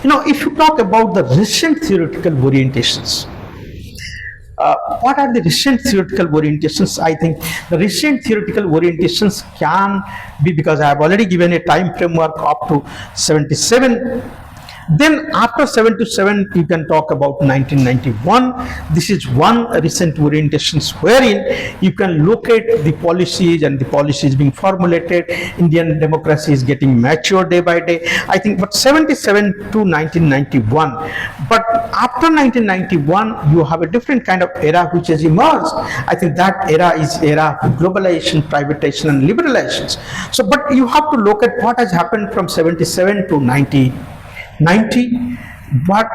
If you talk about the recent theoretical orientations, what are the recent theoretical orientations? I think the recent theoretical orientations can be, because I have already given a time framework up to 77. Then after 77, you can talk about 1991. This is one recent orientations wherein you can look at the policies and the policies being formulated. Indian democracy is getting mature day by day. I think, but 77 to 1991. But after 1991, you have a different kind of era which has emerged. I think that era is era of globalization, privatisation, and liberalisation. So, but you have to look at what has happened from 77 to 1990. What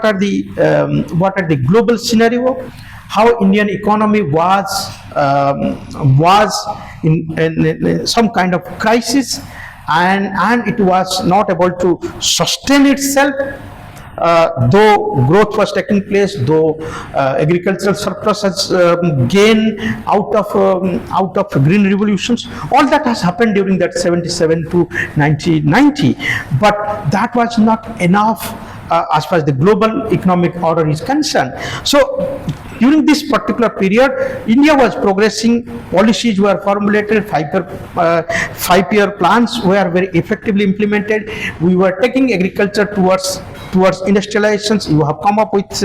are the global scenario? How Indian economy was in some kind of crisis, and it was not able to sustain itself. Though growth was taking place, though agricultural surplus has gained out of green revolutions, all that has happened during that 77 to 1990. But that was not enough as far as the global economic order is concerned. So during this particular period, India was progressing, policies were formulated, five-year plans were very effectively implemented. We were taking agriculture towards industrializations. You have come up with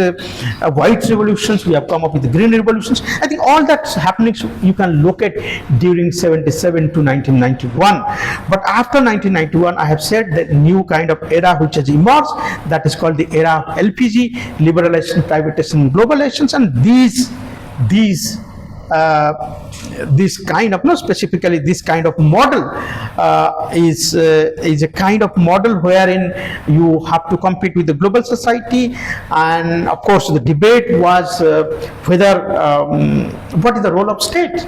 white revolutions, we have come up with the green revolutions. I think all that's happening, so you can look at during 77 to 1991. But after 1991, I have said that new kind of era which has emerged, that is called the era of LPG, liberalisation, privatisation, globalisation, and this kind of, specifically this kind of model is a kind of model wherein you have to compete with the global society. And of course the debate was whether what is the role of state.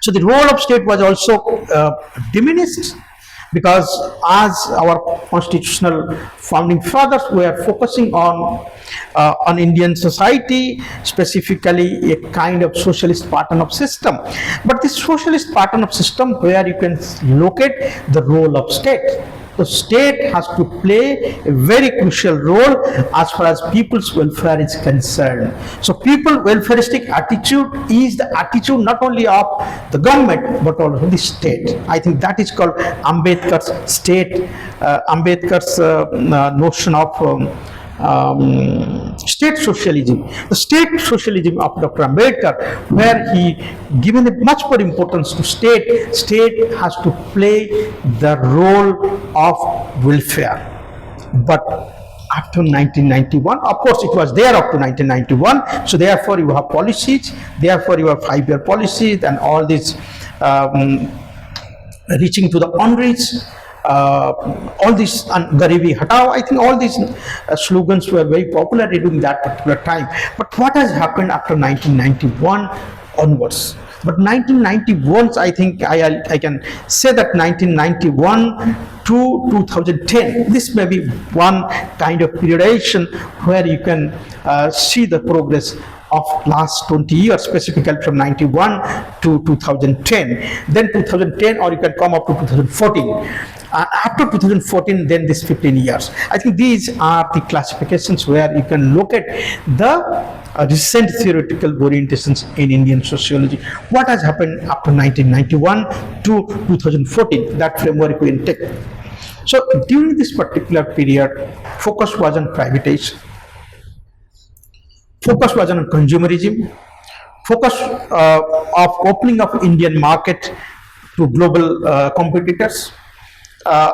So the role of state was also diminished, because as our constitutional founding fathers were focusing on Indian society, specifically a kind of socialist pattern of system. But this socialist pattern of system, where you can look at the role of state. The state has to play a very crucial role as far as people's welfare is concerned. So people welfaristic attitude is the attitude not only of the government but also the state. I think that is called Ambedkar's state, Ambedkar's notion of state socialism, the state socialism of Dr. Ambedkar, where he given a much more importance to state. State has to play the role of welfare. But after 1991, of course it was there up to 1991, so therefore you have policies, therefore you have five-year policies and all this reaching to the unreached. All these Garibi Hatao, I think all these slogans were very popular during that particular time. But what has happened after 1991 onwards? But 1991, I think I can say that 1991 to 2010, this may be one kind of periodization where you can see the progress of last 20 years, specifically from 91 to 2010, then 2010, or you can come up to 2014. After 2014, then this 15 years. I think these are the classifications where you can look at the recent theoretical orientations in Indian sociology. What has happened after 1991 to 2014, that framework we take. So during this particular period, focus was on privatization, focus was on consumerism, focus of opening of Indian market to global competitors.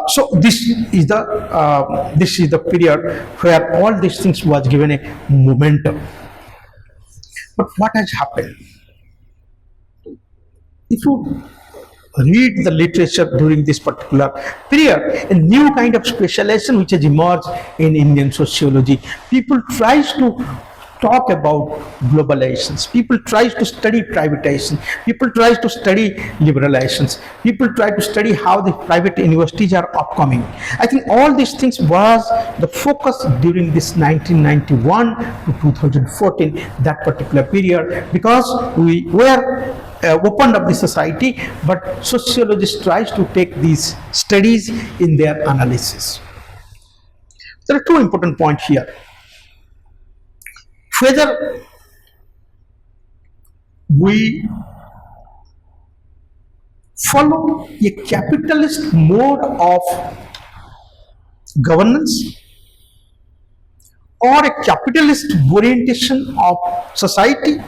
So this is the period where all these things was given a momentum. But what has happened? If you read the literature during this particular period, a new kind of specialization which has emerged in Indian sociology. People tries to talk about globalizations, people try to study privatization, people try to study liberalizations, people try to study how the private universities are upcoming. I think all these things was the focus during this 1991 to 2014, that particular period, because we were opened up the society, but sociologists tries to take these studies in their analysis. There are two important points here. Whether we follow a capitalist mode of governance or a capitalist orientation of society.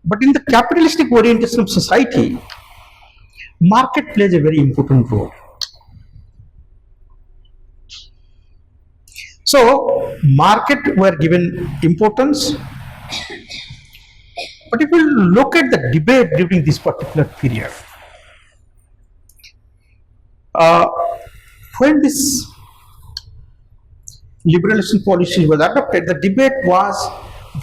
But in the capitalistic orientation of society, market plays a very important role. So, market were given importance. But if we look at the debate during this particular period, when this liberalisation policy was adopted, the debate was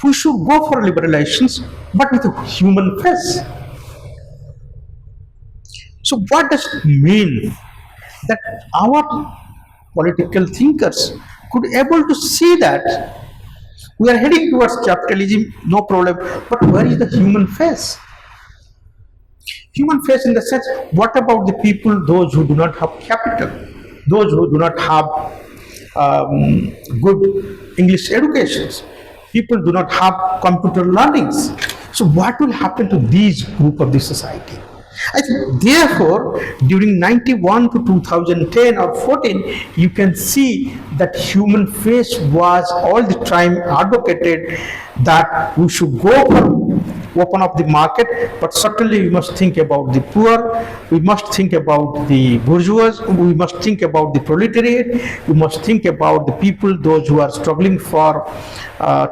we should go for liberalizations, but with a human face. So what does it mean that our political thinkers could able to see that we are heading towards capitalism, no problem, but where is the human face? Human face in the sense, what about the people, those who do not have capital, those who do not have good English educations, people do not have computer learnings. So what will happen to these group of the society? I think therefore during 91 to 2010 or 14 you can see that human face was all the time advocated that we should go for open up the market, but certainly we must think about the poor, we must think about the bourgeois, we must think about the proletariat, we must think about the people, those who are struggling for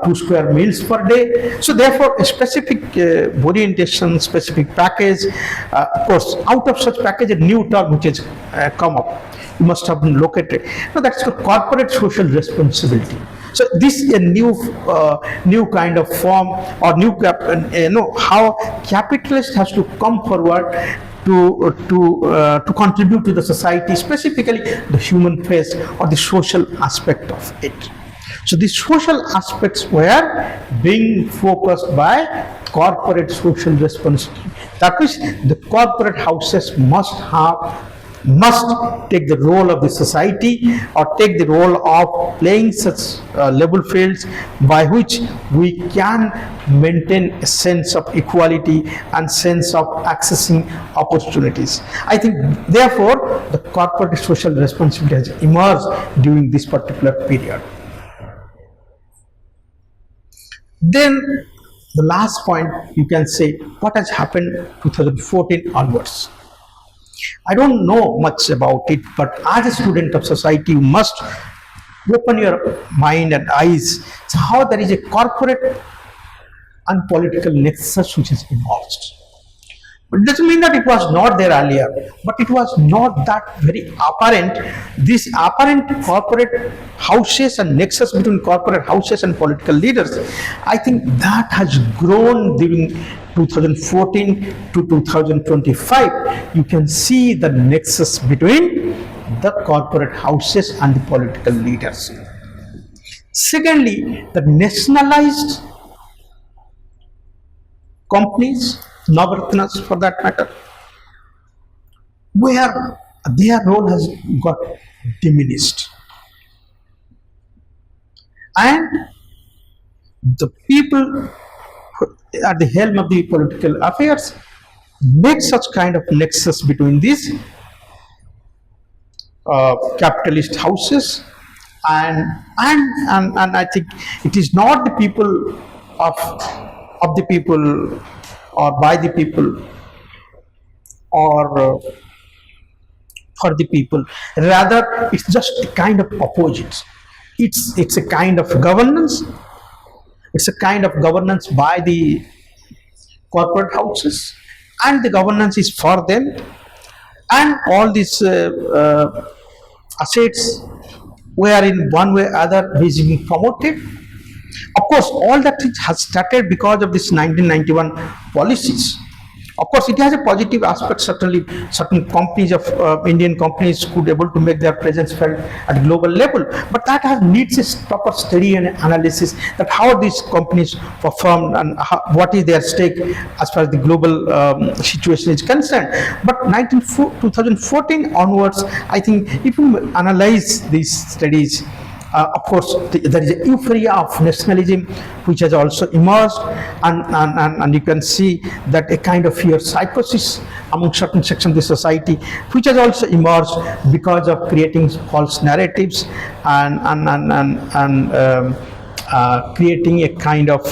2 square meals per day. So therefore a specific orientation, specific package, of course out of such package a new term which has come up, you must have been located. Now that's the corporate social responsibility. So this is a new kind of form or new how capitalist has to come forward to contribute to the society, specifically the human face or the social aspect of it. So the social aspects were being focused by corporate social responsibility. That means the corporate houses must take the role of the society or take the role of playing such level fields by which we can maintain a sense of equality and sense of accessing opportunities. I think therefore the corporate social responsibility has emerged during this particular period. Then the last point, you can say what has happened 2014 onwards. I don't know much about it, but as a student of society, you must open your mind and eyes to how there is a corporate and political nexus which has emerged. But it doesn't mean that it was not there earlier, but it was not that very apparent. This apparent corporate houses and nexus between corporate houses and political leaders, I think that has grown during 2014 to 2025. You can see the nexus between the corporate houses and the political leaders. Secondly, the nationalized companies, Navratnas for that matter, where their role has got diminished. And the people at the helm of the political affairs make such kind of nexus between these capitalist houses and I think it is not the people of the people or by the people or for the people, rather it's just a kind of opposites. It's a kind of governance. It's a kind of governance by the corporate houses, and the governance is for them, and all these assets were in one way or other being promoted. Of course, all that has started because of this 1991 policies, Of course, it has a positive aspect. Certainly, certain companies of Indian companies could able to make their presence felt at global level. But that needs a proper study and analysis that how these companies perform and what is their stake as far as the global situation is concerned. But 2014 onwards, I think if you analyze these studies, of course, there is a euphoria of nationalism which has also emerged, and you can see that a kind of fear psychosis among certain sections of the society, which has also emerged because of creating false narratives and creating a kind of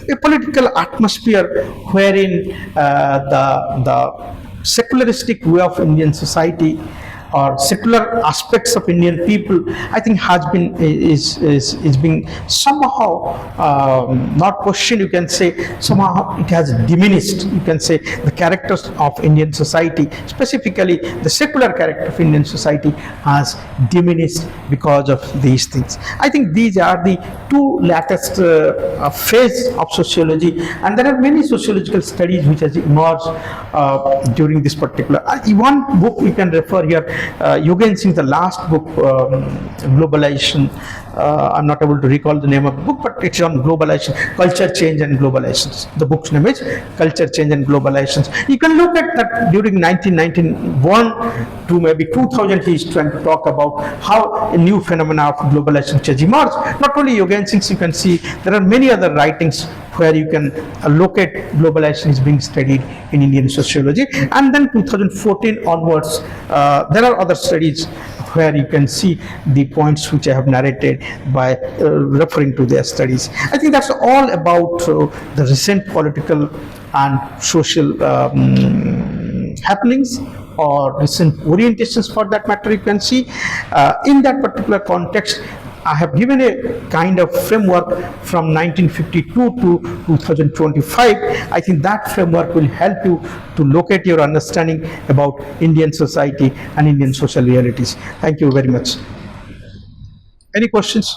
a political atmosphere wherein the secularistic way of Indian society or secular aspects of Indian people, I think has been is being somehow not questioned. You can say somehow it has diminished. You can say the characters of Indian society, specifically the secular character of Indian society, has diminished because of these things. I think these are the two latest phase of sociology, and there are many sociological studies which has emerged during this particular. One book we can refer here. Yogen Singh's the last book, Globalization. I'm not able to recall the name of the book, but it's on globalization, culture change and globalizations. The book's name is Culture Change and Globalizations. You can look at that during 1991 to maybe 2000, he's trying to talk about how a new phenomena of globalization has emerged. Not only Yogen Singh's, you can see there are many other writings where you can locate globalization is being studied in Indian sociology. And then 2014 onwards, there are other studies where you can see the points which I have narrated by referring to their studies. I think that's all about the recent political and social happenings or recent orientations for that matter. You can see in that particular context, I have given a kind of framework from 1952 to 2025. I think that framework will help you to locate your understanding about Indian society and Indian social realities. Thank you very much. Any questions?